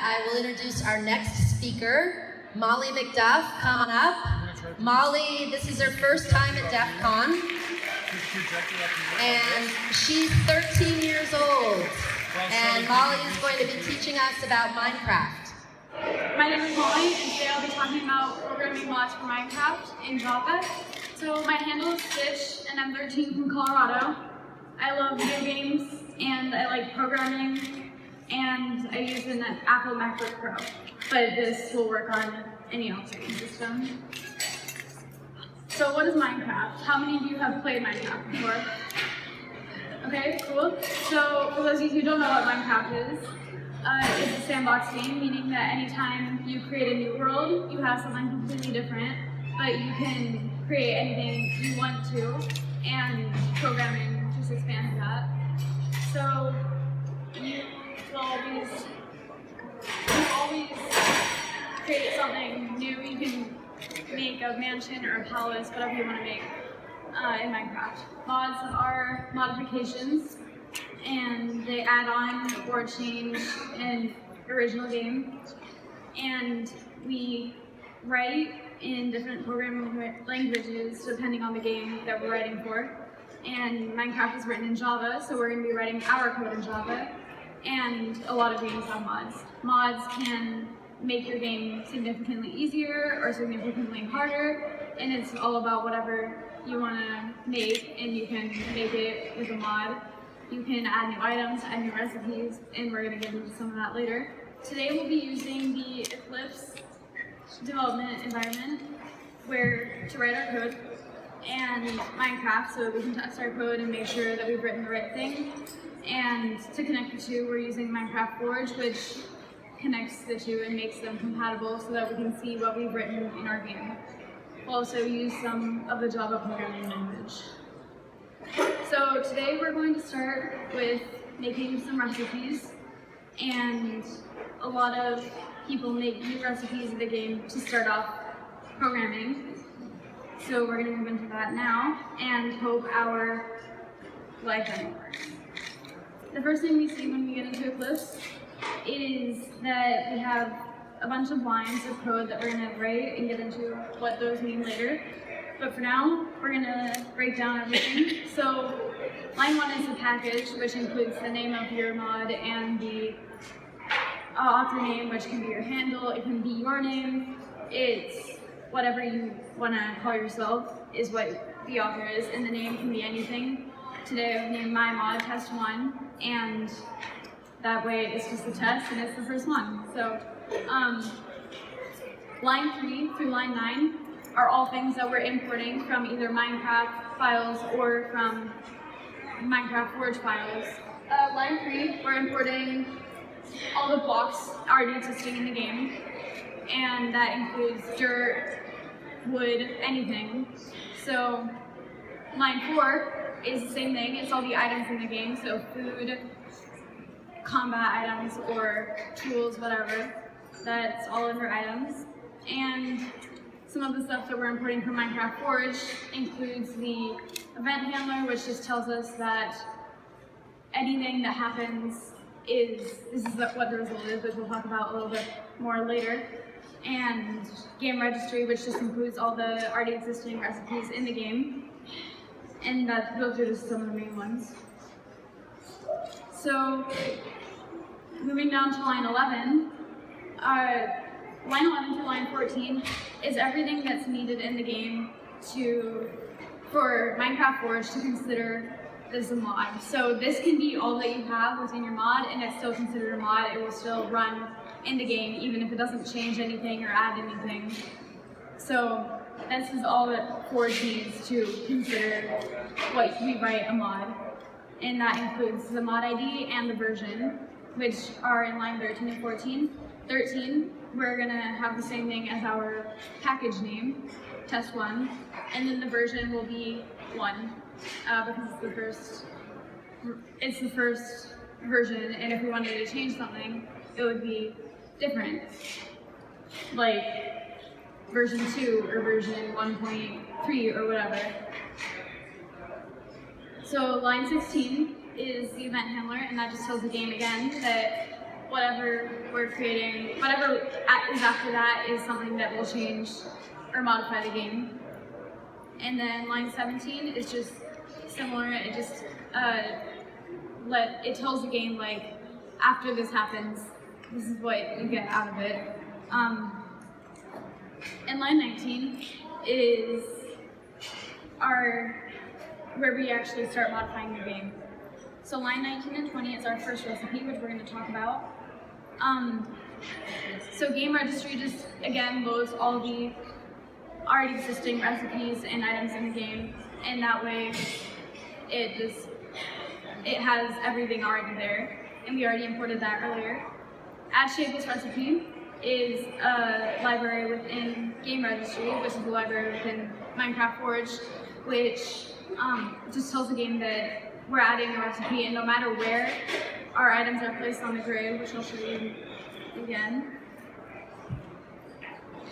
I will introduce our next speaker, Mollee McDuff. Come on up. Mollee, this is her first time at DEF CON, and she's 13 years old. And Mollee is going to be teaching us about Minecraft. My name is Mollee, and today I'll be talking about programming mods for Minecraft in Java. So my handle is Stitch, and I'm 13 from Colorado. I love video games, and I like programming, and I use an Apple MacBook Pro. But this will work on any operating system. So what is Minecraft? How many of you have played Minecraft before? Okay, cool. So for those of you who don't know what Minecraft is, it's a sandbox game, meaning that anytime you create a new world, you have something completely different, but you can create anything you want to, and programming just expands that. So you always create something new. You can make a mansion or a palace, whatever you want to make in Minecraft. Mods are modifications, and they add on or change an original game. And we write in different programming languages depending on the game that we're writing for. And Minecraft is written in Java, so we're going to be writing our code in Java. And a lot of games have mods. Mods can make your game significantly easier or significantly harder, and it's all about whatever you want to make, and you can make it with a mod. You can add new items, add new recipes, and we're going to get into some of that later. Today we'll be using the Eclipse development environment to write our code, and Minecraft so we can test our code and make sure that we've written the right thing. And to connect the two, we're using Minecraft Forge, which connects the two and makes them compatible so that we can see what we've written in our game. We'll also use some of the Java programming language. So today we're going to start with making some recipes, and a lot of people make new recipes in the game to start off programming. So we're going to move into that now and hope our life ending works. The first thing we see when we get into Eclipse is that we have a bunch of lines of code that we're going to write and get into what those mean later. But for now, we're going to break down everything. So line 1 is the package, which includes the name of your mod and the author name, which can be your handle, it can be your name. It's whatever you want to call yourself is what the author is, and the name can be anything. Today I've named my mod Test 1, and that way it's just a test and it's the first one. So line 3 through line 9 are all things that we're importing from either Minecraft files or from Minecraft Forge files. Line 3, we're importing all the blocks already existing in the game, and that includes dirt, wood, anything. So line 4 is the same thing, it's all the items in the game, so food, combat items, or tools, whatever. That's all under items. And some of the stuff that we're importing from Minecraft Forge includes the event handler, which just tells us that anything that happens this is what the result is, which we'll talk about a little bit more later. And game registry, which just includes all the already existing recipes in the game. And those are just some of the main ones. So moving down to line 11, line 11 to line 14 is everything that's needed in the game for Minecraft Forge to consider this a mod. So this can be all that you have within your mod, and it's still considered a mod. It will still run in the game, even if it doesn't change anything or add anything. So this is all that Forge needs to consider what we write a mod. And that includes the mod ID and the version, which are in line 13 and 14. 13, we're going to have the same thing as our package name, test 1, and then the version will be 1, because it's the first version, and if we wanted to change something, it would be different, like version 2 or version 1.3 or whatever. So line 16 is the event handler, and that just tells the game again that whatever we're creating, whatever is after that is something that will change or modify the game. And then line 17 is just similar. It just it tells the game like after this happens, this is what you get out of it. And line 19 is where we actually start modifying the game. So line 19 and 20 is our first recipe, which we're going to talk about. So game registry just again loads all the already existing recipes and items in the game, and that way it has everything already there, and we already imported that earlier. Add shapeless recipe is a library within game registry, which is a library within Minecraft Forge, which just tells the game that we're adding a recipe, and no matter where our items are placed on the grid, which I'll show you again.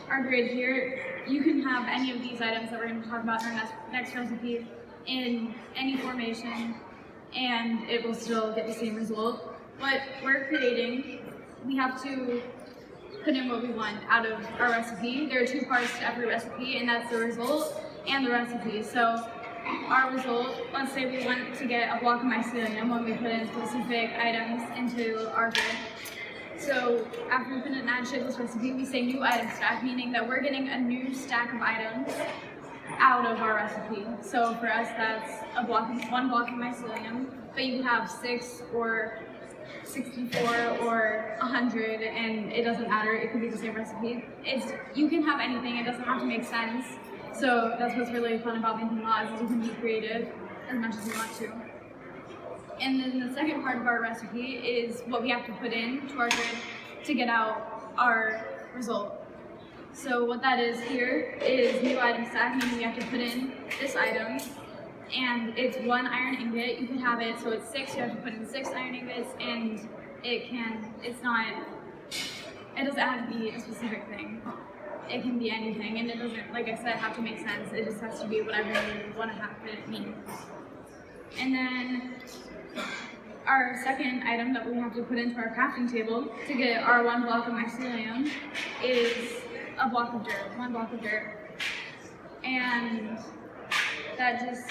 Our grid here, you can have any of these items that we're going to talk about in our next recipe in any formation, and it will still get the same result. What we're creating, we have to put in what we want out of our recipe. There are two parts to every recipe, and that's the result and the recipe. So our result, let's say we want to get a block of mycelium when we put in specific items into our grid. So after we put in an add shapeless recipe, we say new item stack, meaning that we're getting a new stack of items out of our recipe. So for us, that's one block of mycelium, but you can have 6 or 64 or 100, and it doesn't matter. It could be the same recipe. You can have anything. It doesn't have to make sense. So that's what's really fun about making mods, is you can be creative as much as you want to. And then the second part of our recipe is what we have to put in to our grid to get out our result. So what that is here is new item stack, meaning we have to put in this item, and it's 1 iron ingot. You can have it so it's 6. You have to put in 6 iron ingots, and it doesn't have to be a specific thing. It can be anything, and it doesn't, like I said, have to make sense. It just has to be whatever you want to have it mean. And then our second item that we have to put into our crafting table to get our 1 block of mycelium is a block of dirt, 1 block of dirt. And that just,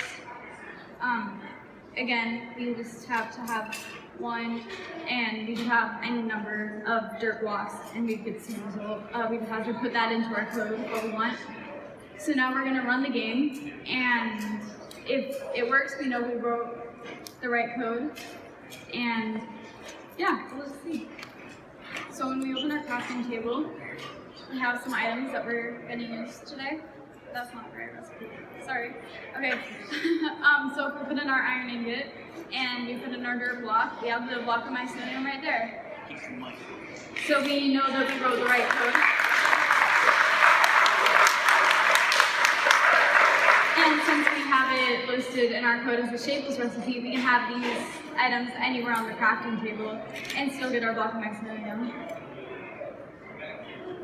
again, we just have to have 1, and we can have any number of dirt blocks, and we get the same result. We just have to put that into our code, what we want. So now we're gonna run the game, and if it works, we know we wrote the right code, and yeah, we'll just see. So when we open our crafting table, we have some items that we're gonna use today. That's not the right recipe, sorry. Okay, so if we put in our iron ingot, and we put in our dirt block, we have the block of mycelium right there. So we know that we wrote the right code. And since we have it listed in our code as a shapeless recipe, we can have these items anywhere on the crafting table and still get our block of mycelium.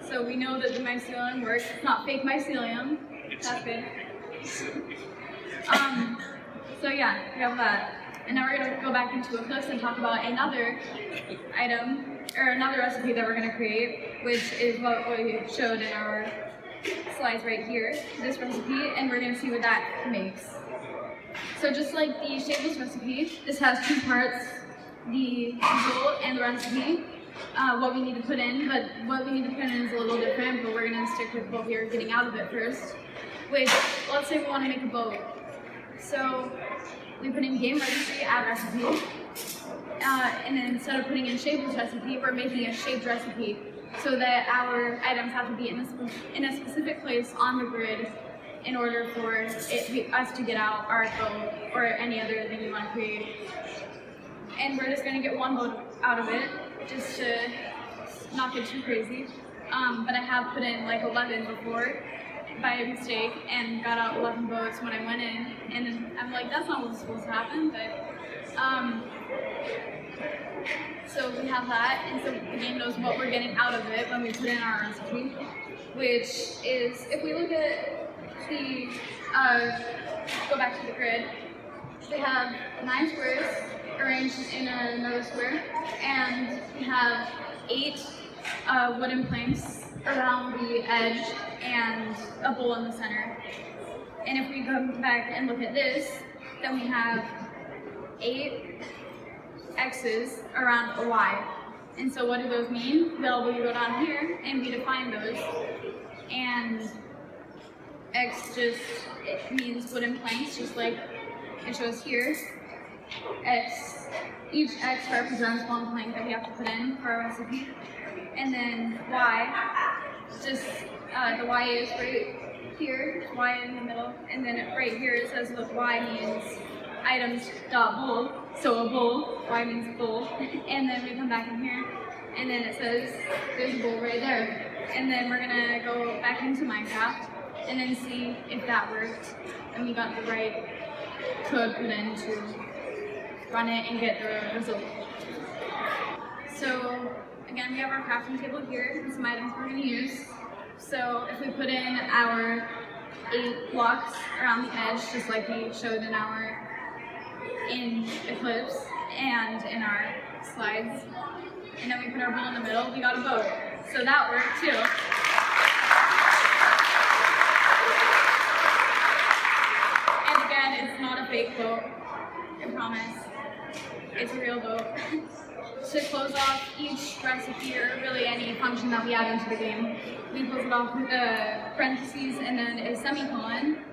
So we know that the mycelium works. It's not fake mycelium. That's good. So yeah, we have that. And now we're going to go back into Eclipse and talk about another item, or another recipe that we're going to create, which is what we showed in our slides right here, this recipe, and we're going to see what that makes. So just like the shapeless recipe, this has 2 parts, the result and the recipe, what we need to put in, but what we need to put in is a little different, but we're going to stick with what we're getting out of it first, which, let's say we want to make a boat. So we put in game registry, add recipe, and then instead of putting in shapeless recipe, we're making a shaped recipe so that our items have to be in a specific place on the grid in order for us to get out our boat or any other thing we want to create. And we're just going to get 1 boat out of it, just to not get too crazy. But I have put in like 11 before by mistake and got out 11 boats when I went in, and I'm like, that's not what's supposed to happen, but so we have that, and so the game knows what we're getting out of it when we put in our recipe, which is, if we look at the, go back to the grid, we have 9 squares, arranged in another square, and we have 8 wooden planks around the edge and a bowl in the center. And if we go back and look at this, then we have 8 X's around a Y. And so what do those mean? Well, we go down here and we define those. And X just, it means wooden planks, just like it shows here. Each X represents one plank that we have to put in for our recipe. And then Y, just the Y is right here, Y in the middle, and then right here it says that Y means items.bowl, so a bowl, Y means bowl, and then we come back in here, and then it says there's a bowl right there. And then we're gonna go back into Minecraft and then see if that worked, and we got the right code put in to run it and get the result. So again, we have our crafting table here and some items we're going to use. So if we put in our 8 blocks around the edge, just like we showed in Eclipse and in our slides, and then we put our bowl in the middle, we got a boat. So that worked too. And again, it's not a fake boat, I promise. It's a real boat. To close off each recipe or really any function that we add into the game, we close it off with a parentheses and then a semicolon,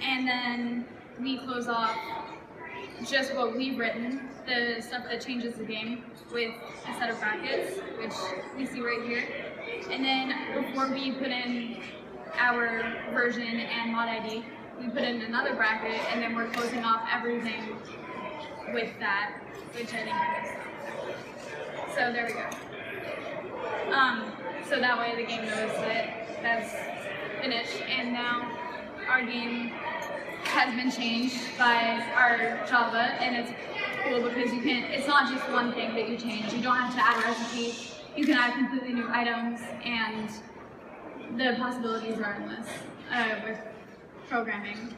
and then we close off just what we've written, the stuff that changes the game, with a set of brackets, which we see right here. And then before we put in our version and mod ID, we put in another bracket, and then we're closing off everything with that, which I think I missed. So there we go. So that way the game knows that that's finished, and now our game has been changed by our Java, and it's cool because you can, it's not just one thing that you change. You don't have to add a recipe. You can add completely new items, and the possibilities are endless with programming.